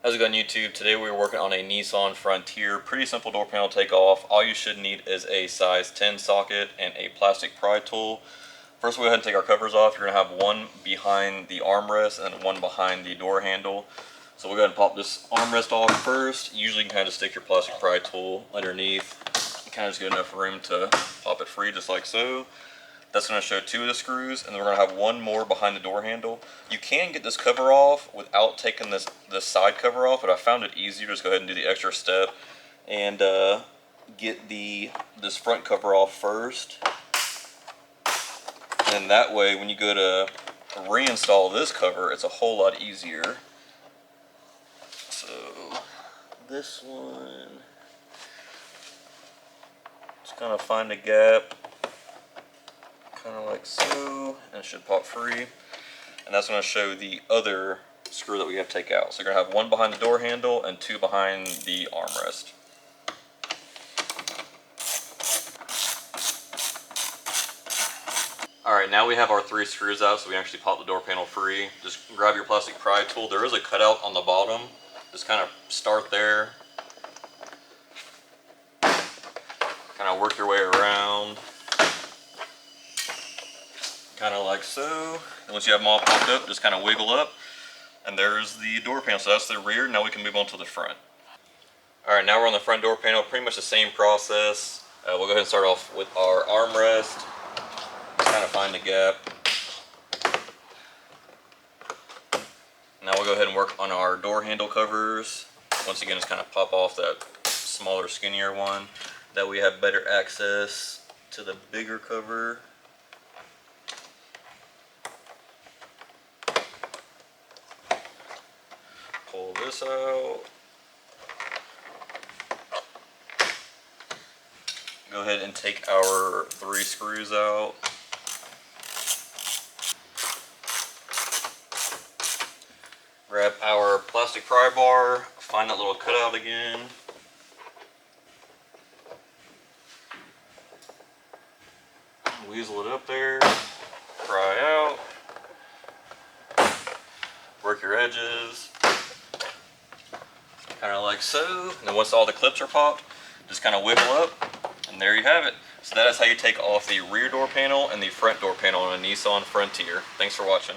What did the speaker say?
How's it going, YouTube? Today we are working on a Nissan Frontier. Pretty simple door panel take off. All you should need is a size 10 socket and a plastic pry tool. First, we'll go ahead and take our covers off. You're going to have one behind the armrest and one behind the door handle. So we'll go ahead and pop this armrest off first. Usually you can kind of stick your plastic pry tool underneath. You kind of just get enough room to pop it free, just like so. That's going to show 2 of the screws, and then we're going to have one more behind the door handle. You can get this cover off without taking this side cover off, but I found it easier. Just go ahead and do the extra step and get this front cover off first. And that way, when you go to reinstall this cover, it's a whole lot easier. So this one, just kind of find a gap. Kind of like so, and it should pop free. And that's going to show the other screw that we have to take out. So you're going to have one behind the door handle and 2 behind the armrest. Alright, now we have our 3 screws out, so we can actually pop the door panel free. Just grab your plastic pry tool. There is a cutout on the bottom. Just kind of start there. Kind of work your way around. Kind of like so. And once you have them all popped up, just kind of wiggle up, and there's the door panel. So that's the rear. Now we can move on to the front. Alright, now we're on the front door panel. Pretty much the same process. We'll go ahead and start off with our armrest. Just kind of find a gap. Now we'll go ahead and work on our door handle covers. Once again, just kind of pop off that smaller, skinnier one. That way we have better access to the bigger cover. Pull this out. Go ahead and take our 3 screws out. Grab our plastic pry bar, find that little cutout again. Weasel it up there, pry out. Work your edges. Kind of like so. And then once all the clips are popped, just kind of wiggle up, and there you have it. So that is how you take off the rear door panel and the front door panel on a Nissan Frontier. Thanks for watching.